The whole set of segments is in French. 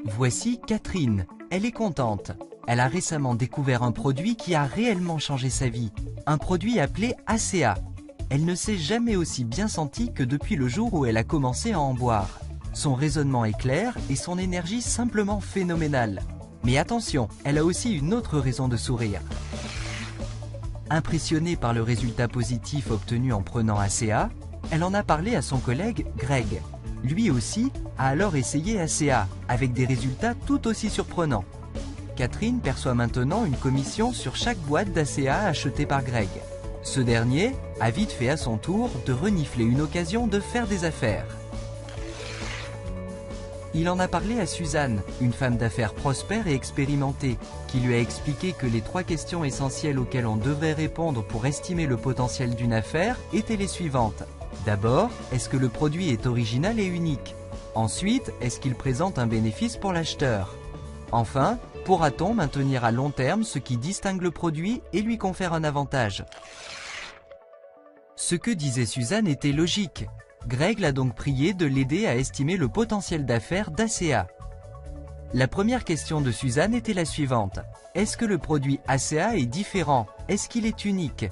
Voici Catherine. Elle est contente. Elle a récemment découvert un produit qui a réellement changé sa vie. Un produit appelé ACA. Elle ne s'est jamais aussi bien sentie que depuis le jour où elle a commencé à en boire. Son raisonnement est clair et son énergie simplement phénoménale. Mais attention, elle a aussi une autre raison de sourire. Impressionnée par le résultat positif obtenu en prenant ACA, elle en a parlé à son collègue Greg. Lui aussi a alors essayé ACA, avec des résultats tout aussi surprenants. Catherine perçoit maintenant une commission sur chaque boîte d'ACA achetée par Greg. Ce dernier a vite fait à son tour de renifler une occasion de faire des affaires. Il en a parlé à Suzanne, une femme d'affaires prospère et expérimentée, qui lui a expliqué que les 3 questions essentielles auxquelles on devrait répondre pour estimer le potentiel d'une affaire étaient les suivantes. D'abord, est-ce que le produit est original et unique? Ensuite, est-ce qu'il présente un bénéfice pour l'acheteur? Enfin, pourra-t-on maintenir à long terme ce qui distingue le produit et lui confère un avantage? Ce que disait Suzanne était logique. Greg l'a donc prié de l'aider à estimer le potentiel d'affaires d'ACA. La première question de Suzanne était la suivante. Est-ce que le produit ACA est différent? Est-ce qu'il est unique?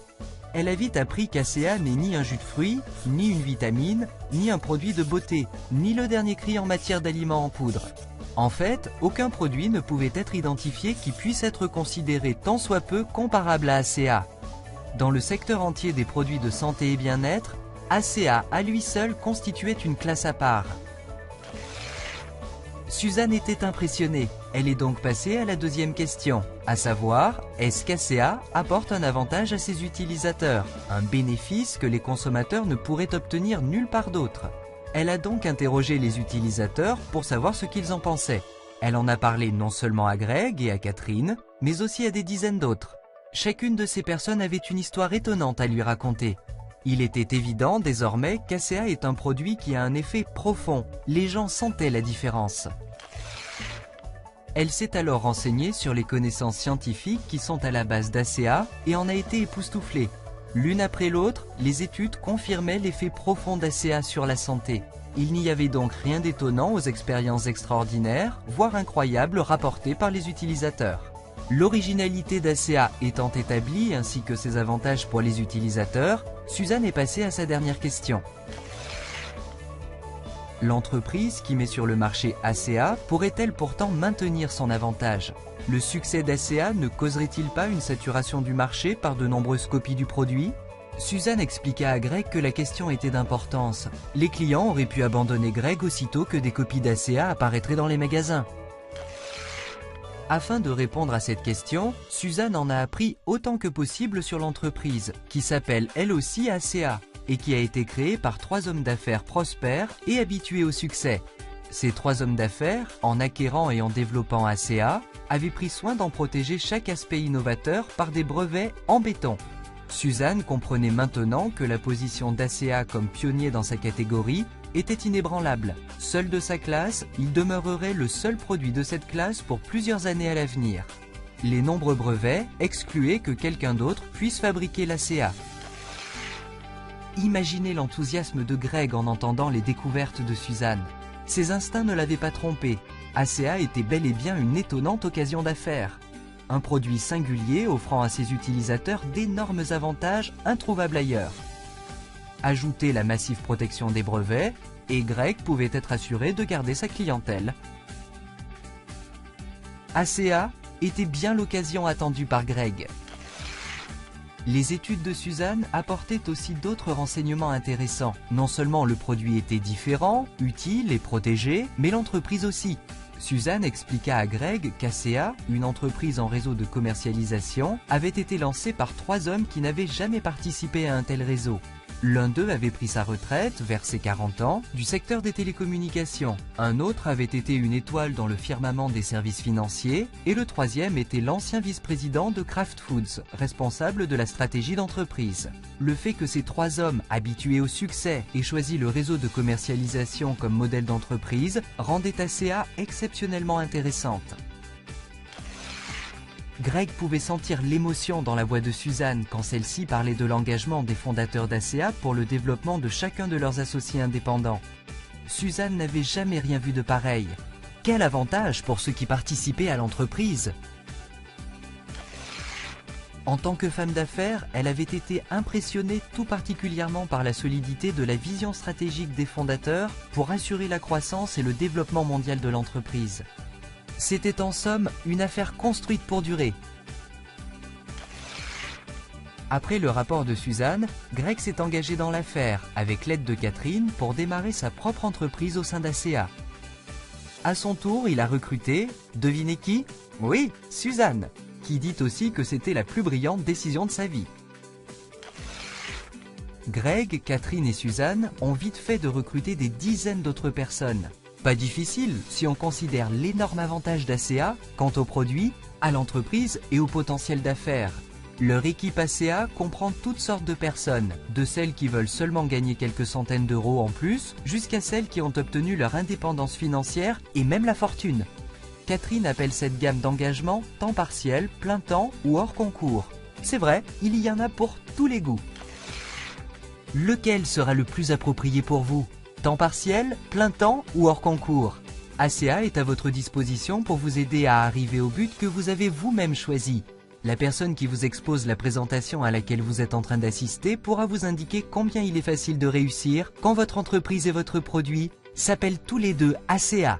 Elle a vite appris qu'ACA n'est ni un jus de fruits, ni une vitamine, ni un produit de beauté, ni le dernier cri en matière d'aliments en poudre. En fait, aucun produit ne pouvait être identifié qui puisse être considéré tant soit peu comparable à ACA. Dans le secteur entier des produits de santé et bien-être, ACA à lui seul constituait une classe à part. Suzanne était impressionnée. Elle est donc passée à la deuxième question, à savoir, est-ce qu'ACA apporte un avantage à ses utilisateurs, un bénéfice que les consommateurs ne pourraient obtenir nulle part d'autre? Elle a donc interrogé les utilisateurs pour savoir ce qu'ils en pensaient. Elle en a parlé non seulement à Greg et à Catherine, mais aussi à des dizaines d'autres. Chacune de ces personnes avait une histoire étonnante à lui raconter. Il était évident désormais qu'ACA est un produit qui a un effet profond. Les gens sentaient la différence. Elle s'est alors renseignée sur les connaissances scientifiques qui sont à la base d'ACA et en a été époustouflée. L'une après l'autre, les études confirmaient l'effet profond d'ACA sur la santé. Il n'y avait donc rien d'étonnant aux expériences extraordinaires, voire incroyables rapportées par les utilisateurs. L'originalité d'ACA étant établie ainsi que ses avantages pour les utilisateurs, Suzanne est passée à sa dernière question. L'entreprise qui met sur le marché ACA pourrait-elle pourtant maintenir son avantage? Le succès d'ACA ne causerait-il pas une saturation du marché par de nombreuses copies du produit? Suzanne expliqua à Greg que la question était d'importance. Les clients auraient pu abandonner Greg aussitôt que des copies d'ACA apparaîtraient dans les magasins. Afin de répondre à cette question, Suzanne en a appris autant que possible sur l'entreprise, qui s'appelle elle aussi ACA, et qui a été créée par 3 hommes d'affaires prospères et habitués au succès. Ces 3 hommes d'affaires, en acquérant et en développant ACA, avaient pris soin d'en protéger chaque aspect innovateur par des brevets en béton. Suzanne comprenait maintenant que la position d'ACA comme pionnier dans sa catégorie était inébranlable. Seul de sa classe, il demeurerait le seul produit de cette classe pour plusieurs années à l'avenir. Les nombreux brevets excluaient que quelqu'un d'autre puisse fabriquer l'ACA. Imaginez l'enthousiasme de Greg en entendant les découvertes de Suzanne. Ses instincts ne l'avaient pas trompé. ACA était bel et bien une étonnante occasion d'affaires. Un produit singulier offrant à ses utilisateurs d'énormes avantages introuvables ailleurs. Ajoutez la massive protection des brevets, et Greg pouvait être assuré de garder sa clientèle. ACA était bien l'occasion attendue par Greg. Les études de Suzanne apportaient aussi d'autres renseignements intéressants. Non seulement le produit était différent, utile et protégé, mais l'entreprise aussi. Suzanne expliqua à Greg qu'ACA, une entreprise en réseau de commercialisation, avait été lancée par 3 hommes qui n'avaient jamais participé à un tel réseau. L'un d'eux avait pris sa retraite, vers ses 40 ans, du secteur des télécommunications. Un autre avait été une étoile dans le firmament des services financiers, et le troisième était l'ancien vice-président de Kraft Foods, responsable de la stratégie d'entreprise. Le fait que ces 3 hommes, habitués au succès, aient choisi le réseau de commercialisation comme modèle d'entreprise, rendait ACA exceptionnellement intéressante. Greg pouvait sentir l'émotion dans la voix de Suzanne quand celle-ci parlait de l'engagement des fondateurs d'ACA pour le développement de chacun de leurs associés indépendants. Suzanne n'avait jamais rien vu de pareil. Quel avantage pour ceux qui participaient à l'entreprise! En tant que femme d'affaires, elle avait été impressionnée tout particulièrement par la solidité de la vision stratégique des fondateurs pour assurer la croissance et le développement mondial de l'entreprise. C'était en somme une affaire construite pour durer. Après le rapport de Suzanne, Greg s'est engagé dans l'affaire avec l'aide de Catherine pour démarrer sa propre entreprise au sein d'ACA. À son tour, il a recruté, devinez qui? Oui, Suzanne, qui dit aussi que c'était la plus brillante décision de sa vie. Greg, Catherine et Suzanne ont vite fait de recruter des dizaines d'autres personnes. Pas difficile si on considère l'énorme avantage d'ACA quant aux produits, à l'entreprise et au potentiel d'affaires. Leur équipe ACA comprend toutes sortes de personnes, de celles qui veulent seulement gagner quelques centaines d'euros en plus, jusqu'à celles qui ont obtenu leur indépendance financière et même la fortune. Catherine appelle cette gamme d'engagement temps partiel, plein temps ou hors concours. C'est vrai, il y en a pour tous les goûts. Lequel sera le plus approprié pour vous? Temps partiel, plein temps ou hors concours? ACA est à votre disposition pour vous aider à arriver au but que vous avez vous-même choisi. La personne qui vous expose la présentation à laquelle vous êtes en train d'assister pourra vous indiquer combien il est facile de réussir quand votre entreprise et votre produit s'appellent tous les deux ACA.